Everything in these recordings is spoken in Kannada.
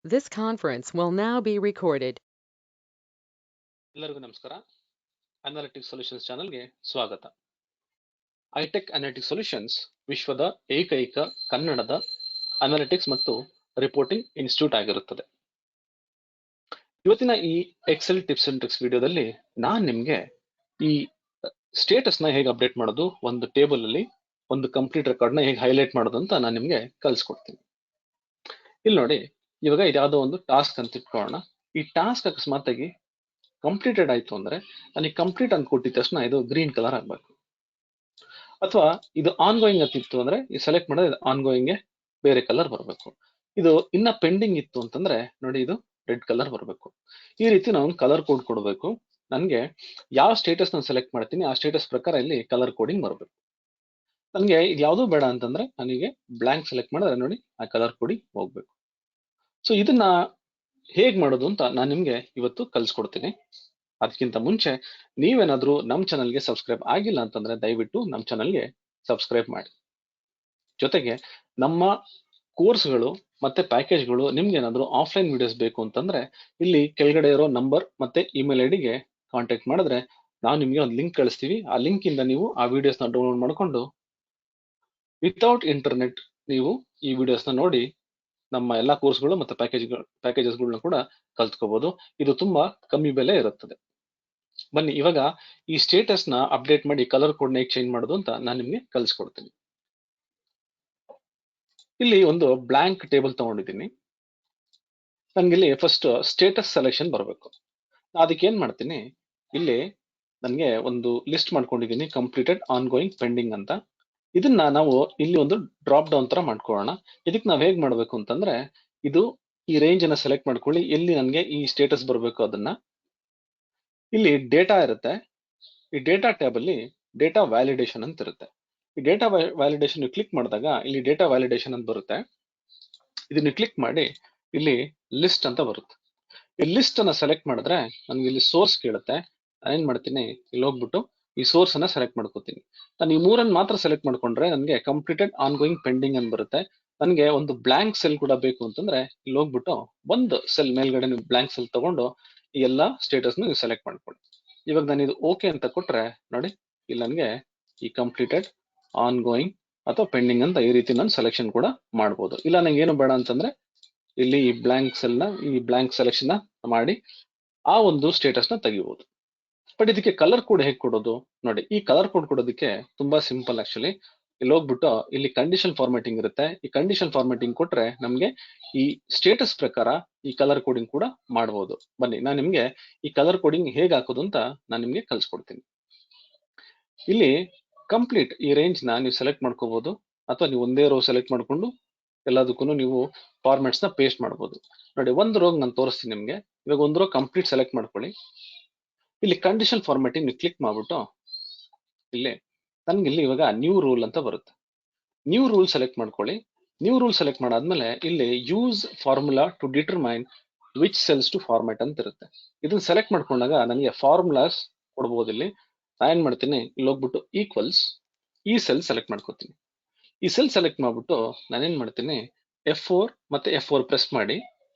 This conference will now be recorded. ಎಲ್ಲರಿಗೂ ನಮಸ್ಕಾರ. ಅನಾಲಿಟಿಕ್ ಸೊಲ್ಯೂಷನ್ಸ್ ಚಾನೆಲ್ಗೆ ಸ್ವಾಗತ. ಐಟೆಕ್ ಅನಾಲಿಟಿಕ್ ಸೊಲ್ಯೂಷನ್ಸ್ ವಿಶ್ವದ ಏಕೈಕ ಕನ್ನಡದ ಅನಾಲಿಟಿಕ್ಸ್ ಮತ್ತು ರಿಪೋರ್ಟಿಂಗ್ ಇನ್ಸ್ಟಿಟ್ಯೂಟ್ ಆಗಿರುತ್ತದೆ. ಇವತ್ತಿನ ಈ ಎಕ್ಸೆಲ್ ಟಿಪ್ಸ್ ಅಂಡ್ ಟ್ರಿಕ್ಸ್ ವಿಡಿಯೋದಲ್ಲಿ ನಾನು ನಿಮ್ಗೆ ಈ ಸ್ಟೇಟಸ್ ನ ಹೇಗೆ ಅಪ್ಡೇಟ್ ಮಾಡೋದು, ಒಂದು ಟೇಬಲ್ ಅಲ್ಲಿ ಒಂದು ಕಂಪ್ಲೀಟ್ ರೆಕಾರ್ಡ್ ನ ಹೇಗೆ ಹೈಲೈಟ್ ಮಾಡೋದು ಅಂತ ನಾನು ನಿಮ್ಗೆ ಕಲಿಸ್ಕೊಡ್ತೀನಿ. ಇಲ್ಲಿ ನೋಡಿ, ಇವಾಗ ಇದ್ಯಾವುದೋ ಒಂದು ಟಾಸ್ಕ್ ಅಂತ ಇಟ್ಕೊಳ್ಳೋಣ. ಈ ಟಾಸ್ಕ್ ಅಕಸ್ಮಾತ್ ಆಗಿ ಕಂಪ್ಲೀಟೆಡ್ ಆಯ್ತು ಅಂದ್ರೆ ನನಗೆ ಕಂಪ್ಲೀಟ್ ಅಂತ ಕೊಟ್ಟಿದ ತಕ್ಷಣ ಇದು ಗ್ರೀನ್ ಕಲರ್ ಆಗ್ಬೇಕು. ಅಥವಾ ಇದು ಆನ್ ಗೋಯಿಂಗ್ ಅಂತಿತ್ತು ಅಂದ್ರೆ ಈ ಸೆಲೆಕ್ಟ್ ಮಾಡಿದ್ರೆ ಆನ್ ಗೋಯಿಂಗ್ ಬೇರೆ ಕಲರ್ ಬರಬೇಕು. ಇದು ಇನ್ನ ಪೆಂಡಿಂಗ್ ಇತ್ತು ಅಂತಂದ್ರೆ ನೋಡಿ ಇದು ರೆಡ್ ಕಲರ್ ಬರಬೇಕು. ಈ ರೀತಿ ನಾವು ಕಲರ್ ಕೋಡ್ ಕೊಡಬೇಕು. ನನಗೆ ಯಾವ ಸ್ಟೇಟಸ್ ನಾನು ಸೆಲೆಕ್ಟ್ ಮಾಡ್ತೀನಿ ಆ ಸ್ಟೇಟಸ್ ಪ್ರಕಾರ ಇಲ್ಲಿ ಕಲರ್ ಕೋಡಿಂಗ್ ಬರಬೇಕು. ನನಗೆ ಇದು ಯಾವುದೂ ಬೇಡ ಅಂತಂದ್ರೆ ನನಗೆ ಬ್ಲಾಂಕ್ ಸೆಲೆಕ್ಟ್ ಮಾಡಿದ್ರೆ ನೋಡಿ ಆ ಕಲರ್ ಕೋಡಿಂಗ್ ಹೋಗ್ಬೇಕು. ಸೊ ಇದನ್ನ ಹೇಗ್ ಮಾಡೋದು ಅಂತ ನಾನು ನಿಮ್ಗೆ ಇವತ್ತು ಕಲಿಸ್ಕೊಡ್ತೀನಿ. ಅದಕ್ಕಿಂತ ಮುಂಚೆ ನೀವೇನಾದ್ರೂ ನಮ್ಮ ಚಾನಲ್ಗೆ ಸಬ್ಸ್ಕ್ರೈಬ್ ಆಗಿಲ್ಲ ಅಂತಂದ್ರೆ ದಯವಿಟ್ಟು ನಮ್ಮ ಚಾನಲ್ಗೆ ಸಬ್ಸ್ಕ್ರೈಬ್ ಮಾಡಿ. ಜೊತೆಗೆ ನಮ್ಮ ಕೋರ್ಸ್ಗಳು ಮತ್ತೆ ಪ್ಯಾಕೇಜ್ಗಳು ನಿಮ್ಗೆ ಏನಾದ್ರು ಆಫ್ಲೈನ್ ವಿಡಿಯೋಸ್ ಬೇಕು ಅಂತಂದ್ರೆ ಇಲ್ಲಿ ಕೆಳಗಡೆ ಇರೋ ನಂಬರ್ ಮತ್ತೆ ಇಮೇಲ್ ಐಡಿಗೆ ಕಾಂಟ್ಯಾಕ್ಟ್ ಮಾಡಿದ್ರೆ ನಾವು ನಿಮ್ಗೆ ಒಂದು ಲಿಂಕ್ ಕಳಿಸ್ತೀವಿ. ಆ ಲಿಂಕ್ ಇಂದ ನೀವು ಆ ವಿಡಿಯೋಸ್ ನ ಡೌನ್ಲೋಡ್ ಮಾಡ್ಕೊಂಡು ವಿತೌಟ್ ಇಂಟರ್ನೆಟ್ ನೀವು ಈ ವಿಡಿಯೋಸ್ ನ ನೋಡಿ ನಮ್ಮ ಎಲ್ಲಾ ಕೋರ್ಸ್ಗಳು ಮತ್ತೆ ಪ್ಯಾಕೇಜಸ್ಗಳನ್ನ ಕೂಡ ಕಲ್ತ್ಕೋಬಹುದು. ಇದು ತುಂಬಾ ಕಮ್ಮಿ ಬೆಲೆ ಇರುತ್ತದೆ. ಬನ್ನಿ ಇವಾಗ ಈ ಸ್ಟೇಟಸ್ ನ ಅಪ್ಡೇಟ್ ಮಾಡಿ ಕಲರ್ ಕೋಡ್ ನ ಚೇಂಜ್ ಮಾಡೋದು ಅಂತ ನಾನು ನಿಮ್ಗೆ ಕಲಿಸ್ಕೊಡ್ತೀನಿ. ಇಲ್ಲಿ ಒಂದು ಬ್ಲಾಂಕ್ ಟೇಬಲ್ ತಗೊಂಡಿದ್ದೀನಿ. ನನ್ಗೆ ಇಲ್ಲಿ ಫಸ್ಟ್ ಸ್ಟೇಟಸ್ ಸೆಲೆಕ್ಷನ್ ಬರಬೇಕು. ಅದಕ್ಕೆ ಏನ್ ಮಾಡ್ತೀನಿ, ಇಲ್ಲಿ ನನ್ಗೆ ಒಂದು ಲಿಸ್ಟ್ ಮಾಡ್ಕೊಂಡಿದ್ದೀನಿ ಕಂಪ್ಲೀಟೆಡ್ ಆನ್ ಗೋಯಿಂಗ್ ಪೆಂಡಿಂಗ್ ಅಂತ. ಇದನ್ನ ನಾವು ಇಲ್ಲಿ ಒಂದು ಡ್ರಾಪ್ ಡೌನ್ ತರ ಮಾಡ್ಕೊಳ್ಳೋಣ. ಇದಕ್ಕೆ ನಾವ್ ಹೇಗ್ ಮಾಡ್ಬೇಕು ಅಂತಂದ್ರೆ ಇದು ಈ ರೇಂಜ್ ಅನ್ನ ಸೆಲೆಕ್ಟ್ ಮಾಡ್ಕೊಳ್ಳಿ. ಎಲ್ಲಿ ನನ್ಗೆ ಈ ಸ್ಟೇಟಸ್ ಬರಬೇಕು ಅದನ್ನ ಇಲ್ಲಿ ಡೇಟಾ ಇರುತ್ತೆ. ಈ ಡೇಟಾ ಟ್ಯಾಬ್ ಅಲ್ಲಿ ಡೇಟಾ ವ್ಯಾಲಿಡೇಷನ್ ಅಂತ ಇರುತ್ತೆ. ಈ ಡೇಟಾ ವ್ಯಾಲಿಡೇಷನ್ ಕ್ಲಿಕ್ ಮಾಡಿದಾಗ ಇಲ್ಲಿ ಡೇಟಾ ವ್ಯಾಲಿಡೇಷನ್ ಅಂತ ಬರುತ್ತೆ. ಇದನ್ನ ಕ್ಲಿಕ್ ಮಾಡಿ ಇಲ್ಲಿ ಲಿಸ್ಟ್ ಅಂತ ಬರುತ್ತೆ. ಈ ಲಿಸ್ಟ್ ಅನ್ನ ಸೆಲೆಕ್ಟ್ ಮಾಡಿದ್ರೆ ನನ್ಗೆ ಇಲ್ಲಿ ಸೋರ್ಸ್ ಕೇಳುತ್ತೆ. ನಾನೇನ್ ಮಾಡ್ತೀನಿ, ಇಲ್ಲಿ ಹೋಗ್ಬಿಟ್ಟು ಈ ಸೋರ್ಸ್ ಅನ್ನ ಸೆಲೆಕ್ಟ್ ಮಾಡ್ಕೋತೀನಿ. ನಾನು ಈ ಮೂರನ್ನ ಮಾತ್ರ ಸೆಲೆಕ್ಟ್ ಮಾಡ್ಕೊಂಡ್ರೆ ನನಗೆ ಕಂಪ್ಲೀಟೆಡ್ ಆನ್ ಗೋಯಿಂಗ್ ಪೆಂಡಿಂಗ್ ಅಂತ ಬರುತ್ತೆ. ನನಗೆ ಒಂದು ಬ್ಲಾಂಕ್ ಸೆಲ್ ಕೂಡ ಬೇಕು ಅಂತಂದ್ರೆ ಇಲ್ಲಿ ಹೋಗ್ಬಿಟ್ಟು ಒಂದು ಸೆಲ್ ಮೇಲ್ಗಡೆ ನೀವು ಬ್ಲಾಂಕ್ ಸೆಲ್ ತಗೊಂಡು ಈ ಎಲ್ಲಾ ಸ್ಟೇಟಸ್ ನೀವು ಸೆಲೆಕ್ಟ್ ಮಾಡ್ಕೊಳ್ಳಿ. ಇವಾಗ ನಾನು ಇದು ಓಕೆ ಅಂತ ಕೊಟ್ರೆ ನೋಡಿ ಇಲ್ಲಿ ನನಗೆ ಈ ಕಂಪ್ಲೀಟೆಡ್ ಆನ್ ಗೋಯಿಂಗ್ ಅಥವಾ ಪೆಂಡಿಂಗ್ ಅಂತ ಈ ರೀತಿ ನಾನು ಸೆಲೆಕ್ಷನ್ ಕೂಡ ಮಾಡ್ಬೋದು. ಇಲ್ಲ ನಂಗೆ ಏನು ಬೇಡ ಅಂತಂದ್ರೆ ಇಲ್ಲಿ ಈ ಬ್ಲಾಂಕ್ ಸೆಲ್ ನ ಈ ಬ್ಲಾಂಕ್ ಸೆಲೆಕ್ಷನ್ ಮಾಡಿ ಆ ಒಂದು ಸ್ಟೇಟಸ್ ನ ತೆಗಿಬಹುದು. ಬಟ್ ಇದಕ್ಕೆ ಕಲರ್ ಕೋಡ್ ಹೇಗೆ ಕೊಡೋದು ನೋಡಿ. ಈ ಕಲರ್ ಕೋಡ್ ಕೊಡೋದಕ್ಕೆ ತುಂಬಾ ಸಿಂಪಲ್ ಆಕ್ಚುಲಿ. ಇಲ್ಲಿ ಹೋಗ್ಬಿಟ್ಟು ಇಲ್ಲಿ ಕಂಡೀಷನ್ ಫಾರ್ಮ್ಯಾಟಿಂಗ್ ಇರುತ್ತೆ. ಈ ಕಂಡೀಷನ್ ಫಾರ್ಮ್ಯಾಟಿಂಗ್ ಕೊಟ್ರೆ ನಮ್ಗೆ ಈ ಸ್ಟೇಟಸ್ ಪ್ರಕಾರ ಈ ಕಲರ್ ಕೋಡಿಂಗ್ ಕೂಡ ಮಾಡಬಹುದು. ಬನ್ನಿ ನಾನು ನಿಮ್ಗೆ ಈ ಕಲರ್ ಕೋಡಿಂಗ್ ಹೇಗೆ ಹಾಕೋದು ಅಂತ ನಾನು ನಿಮ್ಗೆ ಕಲ್ಸ್ಕೊಡ್ತೀನಿ. ಇಲ್ಲಿ ಕಂಪ್ಲೀಟ್ ಈ ರೇಂಜ್ ನ ನೀವು ಸೆಲೆಕ್ಟ್ ಮಾಡ್ಕೋಬಹುದು ಅಥವಾ ನೀವು ಒಂದೇ ರೋ ಸೆಲೆಕ್ಟ್ ಮಾಡ್ಕೊಂಡು ಎಲ್ಲದಕ್ಕೂ ನೀವು ಫಾರ್ಮ್ಯಾಟ್ಸ್ ನ ಪೇಸ್ಟ್ ಮಾಡಬಹುದು. ನೋಡಿ ಒಂದು ರೋಗ್ ನಾನು ತೋರಿಸ್ತೀನಿ ನಿಮ್ಗೆ. ಇವಾಗ ಒಂದು ರೋ ಕಂಪ್ಲೀಟ್ ಸೆಲೆಕ್ಟ್ ಮಾಡ್ಕೊಳ್ಳಿ. ಇಲ್ಲಿ ಕಂಡೀಷನ್ ಫಾರ್ಮ್ಯಾಟಿಂಗ್ ನೀವು ಕ್ಲಿಕ್ ಮಾಡ್ಬಿಟ್ಟು ಇಲ್ಲಿ ನನ್ಗೆ ಇಲ್ಲಿ ಇವಾಗ ನ್ಯೂ ರೂಲ್ ಅಂತ ಬರುತ್ತೆ. ನ್ಯೂ ರೂಲ್ ಸೆಲೆಕ್ಟ್ ಮಾಡ್ಕೊಳ್ಳಿ. ನ್ಯೂ ರೂಲ್ ಸೆಲೆಕ್ಟ್ ಮಾಡಾದ್ಮೇಲೆ ಇಲ್ಲಿ use formula to determine which cells to format ಅಂತ ಇರುತ್ತೆ. ಇದನ್ನ ಸೆಲೆಕ್ಟ್ ಮಾಡ್ಕೊಂಡಾಗ ನನಗೆ ಫಾರ್ಮುಲಾಸ್ ಕೊಡ್ಬೋದು. ಇಲ್ಲಿ ನಾನು ಏನ್ ಮಾಡ್ತೀನಿ, ಇಲ್ಲಿ ಹೋಗ್ಬಿಟ್ಟು ಈಕ್ವಲ್ಸ್ ಈ ಸೆಲ್ ಸೆಲೆಕ್ಟ್ ಮಾಡ್ಕೋತೀನಿ. ಈ ಸೆಲ್ ಸೆಲೆಕ್ಟ್ ಮಾಡ್ಬಿಟ್ಟು ನಾನೇನ್ ಮಾಡ್ತೀನಿ, F4 ಮತ್ತೆ F4 ಪ್ರೆಸ್ ಮಾಡಿ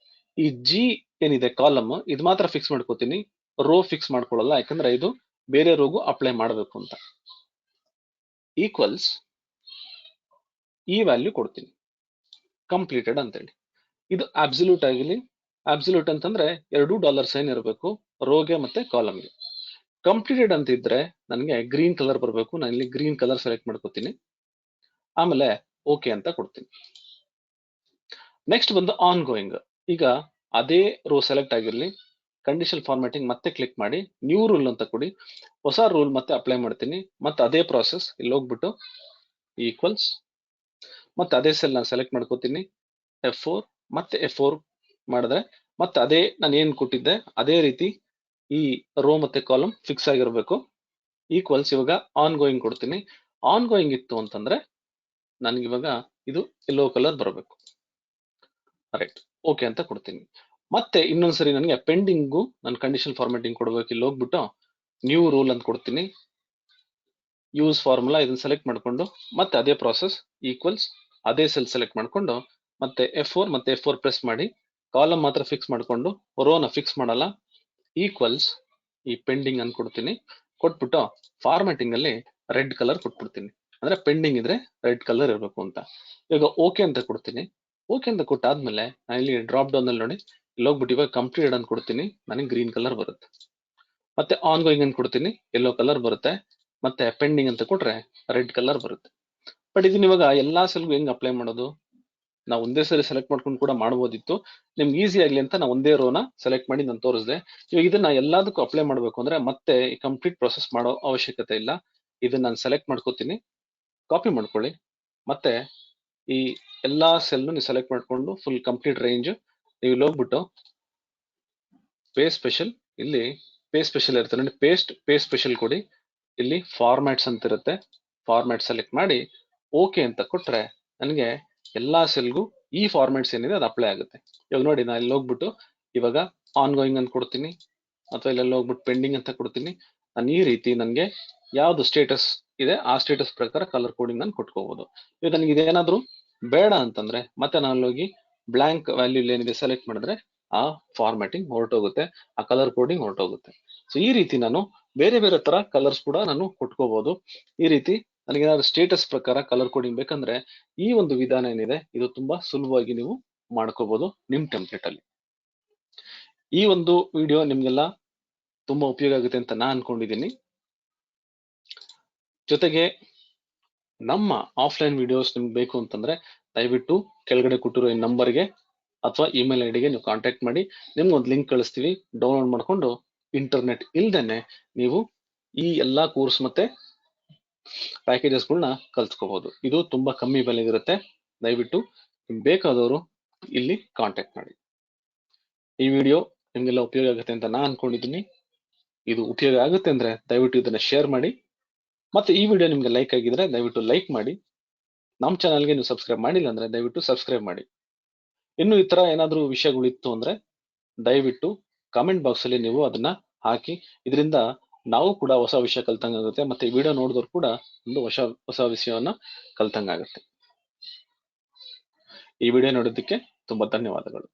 ಈ ಜಿ ಏನಿದೆ ಕಾಲಮ್ ಇದು ಮಾತ್ರ ಫಿಕ್ಸ್ ಮಾಡ್ಕೋತೀನಿ. ರೋ ಫಿಕ್ಸ್ ಮಾಡ್ಕೊಳ್ಳಲ್ಲ, ಯಾಕಂದ್ರೆ ಇದು ಬೇರೆ ರೋಗು ಅಪ್ಲೈ ಮಾಡಬೇಕು ಅಂತ. ಈಕ್ವಲ್ಸ್ ಈ ವ್ಯಾಲ್ಯೂ ಕೊಡ್ತೀನಿ ಕಂಪ್ಲೀಟೆಡ್ ಅಂತೇಳಿ. ಇದು ಅಬ್ಸಲ್ಯೂಟ್ ಆಗಿಲಿ. ಅಬ್ಸಲ್ಯೂಟ್ ಅಂತಂದ್ರೆ ಎರಡು ಡಾಲರ್ ಸೈನ್ ಇರಬೇಕು ರೋಗೆ ಮತ್ತೆ ಕಾಲಮ್ಗೆ. ಕಂಪ್ಲೀಟೆಡ್ ಅಂತ ಇದ್ರೆ ನನಗೆ ಗ್ರೀನ್ ಕಲರ್ ಬರಬೇಕು. ನಾನು ಇಲ್ಲಿ ಗ್ರೀನ್ ಕಲರ್ ಸೆಲೆಕ್ಟ್ ಮಾಡ್ಕೋತೀನಿ. ಆಮೇಲೆ ಓಕೆ ಅಂತ ಕೊಡ್ತೀನಿ. ನೆಕ್ಸ್ಟ್ ಬಂದು ಆನ್ ಗೋಯಿಂಗ್. ಈಗ ಅದೇ ರೋ ಸೆಲೆಕ್ಟ್ ಆಗಿರ್ಲಿ, ಕಂಡೀಷನ್ ಫಾರ್ಮ್ಯಾಟಿಂಗ್ ಮತ್ತೆ ಕ್ಲಿಕ್ ಮಾಡಿ ನ್ಯೂ ರೂಲ್ ಅಂತ ಕೊಡಿ. ಹೊಸ ರೂಲ್ ಮತ್ತೆ ಅಪ್ಲೈ ಮಾಡ್ತೀನಿ. ಮತ್ತೆ ಅದೇ ಪ್ರಾಸೆಸ್ ಇಲ್ಲಿ ಹೋಗ್ಬಿಟ್ಟು ಈಕ್ವಲ್ಸ್ ಮತ್ತೆ ಅದೇ ಸೆಲ್ ನಾನು ಸೆಲೆಕ್ಟ್ ಮಾಡ್ಕೋತೀನಿ. F4 ಮತ್ತೆ F4 ಮಾಡಿದ್ರೆ ಮತ್ತೆ ಅದೇ ನಾನು ಏನ್ ಕೊಟ್ಟಿದ್ದೆ ಅದೇ ರೀತಿ ಈ ರೋ ಮತ್ತೆ ಕಾಲಮ್ ಫಿಕ್ಸ್ ಆಗಿರ್ಬೇಕು. ಈಕ್ವಲ್ಸ್ ಇವಾಗ ಆನ್ ಗೋಯಿಂಗ್ ಕೊಡ್ತೀನಿ. ಆನ್ ಗೋಯಿಂಗ್ ಇತ್ತು ಅಂತಂದ್ರೆ ನನ್ಗೆ ಇವಾಗ ಇದು ಯೆಲ್ಲೋ ಕಲರ್ ಬರಬೇಕು. ರೈಟ್, ಓಕೆ ಅಂತ ಕೊಡ್ತೀನಿ. ಮತ್ತೆ ಇನ್ನೊಂದ್ಸರಿ ನನಗೆ ಪೆಂಡಿಂಗು ನಾನು ಕಂಡೀಷನ್ ಫಾರ್ಮ್ಯಾಟಿಂಗ್ ಕೊಡ್ಬೇಕು. ಇಲ್ಲಿ ಹೋಗ್ಬಿಟ್ಟು ನ್ಯೂ ರೂಲ್ ಅಂತ ಕೊಡ್ತೀನಿ. ಯೂಸ್ ಫಾರ್ಮುಲಾ ಇದನ್ನ ಸೆಲೆಕ್ಟ್ ಮಾಡ್ಕೊಂಡು ಮತ್ತೆ ಅದೇ ಪ್ರಾಸೆಸ್ ಈಕ್ವಲ್ಸ್ ಅದೇ ಸೆಲ್ ಸೆಲೆಕ್ಟ್ ಮಾಡ್ಕೊಂಡು ಮತ್ತೆ F4 ಮತ್ತೆ F4 ಪ್ರೆಸ್ ಮಾಡಿ ಕಾಲಮ್ ಮಾತ್ರ ಫಿಕ್ಸ್ ಮಾಡ್ಕೊಂಡು ರೋನ ಫಿಕ್ಸ್ ಮಾಡಲ್ಲ. ಈಕ್ವಲ್ಸ್ ಈ ಪೆಂಡಿಂಗ್ ಅನ್ನು ಕೊಡ್ತೀನಿ, ಕೊಟ್ಬಿಟ್ಟು ಫಾರ್ಮ್ಯಾಟಿಂಗ್ ಅಲ್ಲಿ ರೆಡ್ ಕಲರ್ ಕೊಟ್ಬಿಡ್ತೀನಿ. ಅಂದ್ರೆ ಪೆಂಡಿಂಗ್ ಇದ್ರೆ ರೆಡ್ ಕಲರ್ ಇರಬೇಕು ಅಂತ. ಇವಾಗ ಓಕೆ ಅಂತ ಕೊಡ್ತೀನಿ. ಓಕೆ ಅಂತ ಕೊಟ್ಟಾದ್ಮೇಲೆ ನಾನು ಇಲ್ಲಿ ಡ್ರಾಪ್ ಡೌನ್ ಅಲ್ಲಿ ನೋಡಿ ಇಲ್ಲಿ ಹೋಗ್ಬಿಟ್ಟು ಇವಾಗ ಕಂಪ್ಲೀಟೆಡ್ ಅಂತ ಕೊಡ್ತೀನಿ, ನನಗೆ ಗ್ರೀನ್ ಕಲರ್ ಬರುತ್ತೆ. ಮತ್ತೆ ಆನ್ ಗೋಯಿಂಗ್ ಅಂತ ಕೊಡ್ತೀನಿ, ಯೆಲ್ಲೋ ಕಲರ್ ಬರುತ್ತೆ. ಮತ್ತೆ ಪೆಂಡಿಂಗ್ ಅಂತ ಕೊಟ್ರೆ ರೆಡ್ ಕಲರ್ ಬರುತ್ತೆ. ಬಟ್ ಇದನ್ನ ಇವಾಗ ಎಲ್ಲಾ ಸೆಲ್ಗೂ ಹೆಂಗ್ ಅಪ್ಲೈ ಮಾಡೋದು? ನಾವು ಒಂದೇ ಸರಿ ಸೆಲೆಕ್ಟ್ ಮಾಡ್ಕೊಂಡು ಕೂಡ ಮಾಡಬಹುದಿತ್ತು. ನಿಮ್ಗೆ ಈಸಿ ಆಗ್ಲಿ ಅಂತ ನಾವು ಒಂದೇ ರೋನ ಸೆಲೆಕ್ಟ್ ಮಾಡಿ ನಾನು ತೋರಿಸಿದೆ. ಇವಾಗ ಇದನ್ನ ಎಲ್ಲದಕ್ಕೂ ಅಪ್ಲೈ ಮಾಡಬೇಕು ಅಂದ್ರೆ ಮತ್ತೆ ಈ ಕಂಪ್ಲೀಟ್ ಪ್ರೊಸೆಸ್ ಮಾಡೋ ಅವಶ್ಯಕತೆ ಇಲ್ಲ. ಇದನ್ನ ನಾನು ಸೆಲೆಕ್ಟ್ ಮಾಡ್ಕೋತೀನಿ, ಕಾಪಿ ಮಾಡ್ಕೊಳ್ಳಿ. ಮತ್ತೆ ಈ ಎಲ್ಲಾ ಸೆಲ್ ನೀವು ಸೆಲೆಕ್ಟ್ ಮಾಡ್ಕೊಂಡು ಫುಲ್ ಕಂಪ್ಲೀಟ್ ರೇಂಜ್ ನೀವು ಇಲ್ಲಿ ಹೋಗ್ಬಿಟ್ಟು ಪೇ ಸ್ಪೆಷಲ್, ಇಲ್ಲಿ ಪೇ ಸ್ಪೆಷಲ್ ಇರುತ್ತೆ ನೋಡಿ, ಪೇ ಸ್ಪೆಷಲ್ ಕೊಡಿ. ಇಲ್ಲಿ ಫಾರ್ಮ್ಯಾಟ್ಸ್ ಅಂತ ಇರುತ್ತೆ, ಫಾರ್ಮ್ಯಾಟ್ ಸೆಲೆಕ್ಟ್ ಮಾಡಿ ಓಕೆ ಅಂತ ಕೊಟ್ರೆ ನನಗೆ ಎಲ್ಲಾ ಸೆಲ್ಗೂ ಈ ಫಾರ್ಮ್ಯಾಟ್ಸ್ ಏನಿದೆ ಅದು ಅಪ್ಲೈ ಆಗುತ್ತೆ. ಇವಾಗ ನೋಡಿ ನಾನು ಇಲ್ಲಿ ಹೋಗ್ಬಿಟ್ಟು ಇವಾಗ ಆನ್ ಗೋಯಿಂಗ್ ಅಂತ ಕೊಡ್ತೀನಿ, ಅಥವಾ ಇಲ್ಲೆಲ್ಲ ಹೋಗ್ಬಿಟ್ಟು ಪೆಂಡಿಂಗ್ ಅಂತ ಕೊಡ್ತೀನಿ. ನಾನು ಈ ರೀತಿ ನನಗೆ ಯಾವ್ದು ಸ್ಟೇಟಸ್ ಇದೆ ಆ ಸ್ಟೇಟಸ್ ಪ್ರಕಾರ ಕಲರ್ ಕೋಡಿಂಗ್ ನಾನು ಕೊಟ್ಕೋಬಹುದು. ಇವಾಗ ನನಗೆ ಇದೇನಾದ್ರೂ ಬೇಡ ಅಂತಂದ್ರೆ ಮತ್ತೆ ನಾನು ಹೋಗಿ ಬ್ಲಾಂಕ್ ವ್ಯಾಲ್ಯೂ ಏನಿದೆ ಸೆಲೆಕ್ಟ್ ಮಾಡಿದ್ರೆ ಆ ಫಾರ್ಮ್ಯಾಟಿಂಗ್ ಹೊರಟೋಗುತ್ತೆ, ಆ ಕಲರ್ ಕೋಡಿಂಗ್ ಹೊರಟೋಗುತ್ತೆ. ಸೊ ಈ ರೀತಿ ನಾನು ಬೇರೆ ಬೇರೆ ತರ ಕಲರ್ಸ್ ಕೂಡ ನಾನು ಕೊಟ್ಕೋಬಹುದು. ಈ ರೀತಿ ನನಗೆ ಏನಾದ್ರು ಸ್ಟೇಟಸ್ ಪ್ರಕಾರ ಕಲರ್ ಕೋಡಿಂಗ್ ಬೇಕಂದ್ರೆ ಈ ಒಂದು ವಿಧಾನ ಏನಿದೆ ಇದು ತುಂಬಾ ಸುಲಭವಾಗಿ ನೀವು ಮಾಡ್ಕೋಬಹುದು ನಿಮ್ ಟೆಂಪ್ಲೇಟ್ ಅಲ್ಲಿ. ಈ ಒಂದು ವಿಡಿಯೋ ನಿಮ್ಗೆಲ್ಲ ತುಂಬಾ ಉಪಯೋಗ ಆಗುತ್ತೆ ಅಂತ ನಾನು ಅನ್ಕೊಂಡಿದ್ದೀನಿ. ಜೊತೆಗೆ ನಮ್ಮ ಆಫ್ಲೈನ್ ವಿಡಿಯೋಸ್ ನಿಮ್ಗೆ ಬೇಕು ಅಂತಂದ್ರೆ ದಯವಿಟ್ಟು ಕೆಳಗಡೆ ಕೊಟ್ಟಿರೋ ಈ ನಂಬರ್ಗೆ ಅಥವಾ ಇಮೇಲ್ ಐಡಿಗೆ ನೀವು ಕಾಂಟ್ಯಾಕ್ಟ್ ಮಾಡಿ, ನಿಮ್ಗೆ ಒಂದು ಲಿಂಕ್ ಕಳಿಸ್ತೀವಿ. ಡೌನ್ಲೋಡ್ ಮಾಡ್ಕೊಂಡು ಇಂಟರ್ನೆಟ್ ಇಲ್ದೇನೆ ನೀವು ಈ ಎಲ್ಲಾ ಕೋರ್ಸ್ ಮತ್ತೆ ಪ್ಯಾಕೇಜಸ್ಗಳನ್ನ ಕಲ್ತ್ಕೋಬಹುದು. ಇದು ತುಂಬಾ ಕಮ್ಮಿ ಬೆಲೆಗಿರುತ್ತೆ. ದಯವಿಟ್ಟು ನಿಮ್ಗೆ ಬೇಕಾದವರು ಇಲ್ಲಿ ಕಾಂಟ್ಯಾಕ್ಟ್ ಮಾಡಿ. ಈ ವಿಡಿಯೋ ನಿಮ್ಗೆಲ್ಲ ಉಪಯೋಗ ಆಗುತ್ತೆ ಅಂತ ನಾನು ಅನ್ಕೊಂಡಿದ್ದೀನಿ. ಇದು ಉಪಯೋಗ ಆಗುತ್ತೆ ಅಂದ್ರೆ ದಯವಿಟ್ಟು ಇದನ್ನ ಶೇರ್ ಮಾಡಿ. ಮತ್ತೆ ಈ ವಿಡಿಯೋ ನಿಮ್ಗೆ ಲೈಕ್ ಆಗಿದ್ರೆ ದಯವಿಟ್ಟು ಲೈಕ್ ಮಾಡಿ. ನಮ್ಮ ಚಾನಲ್ಗೆ ನೀವು ಸಬ್ಸ್ಕ್ರೈಬ್ ಮಾಡಿಲ್ಲ ಅಂದ್ರೆ ದಯವಿಟ್ಟು ಸಬ್ಸ್ಕ್ರೈಬ್ ಮಾಡಿ. ಇನ್ನು ಈ ತರ ಏನಾದ್ರೂ ವಿಷಯಗಳು ಇತ್ತು ಅಂದ್ರೆ ದಯವಿಟ್ಟು ಕಾಮೆಂಟ್ ಬಾಕ್ಸ್ ಅಲ್ಲಿ ನೀವು ಅದನ್ನ ಹಾಕಿ. ಇದರಿಂದ ನಾವು ಕೂಡ ಹೊಸ ವಿಷಯ ಕಲ್ತಂಗಾಗುತ್ತೆ, ಮತ್ತೆ ಈ ವಿಡಿಯೋ ನೋಡಿದವರು ಕೂಡ ಒಂದು ಹೊಸ ವಿಷಯವನ್ನ ಕಲ್ತಂಗಾಗುತ್ತೆ. ಈ ವಿಡಿಯೋ ನೋಡೋದಕ್ಕೆ ತುಂಬಾ ಧನ್ಯವಾದಗಳು.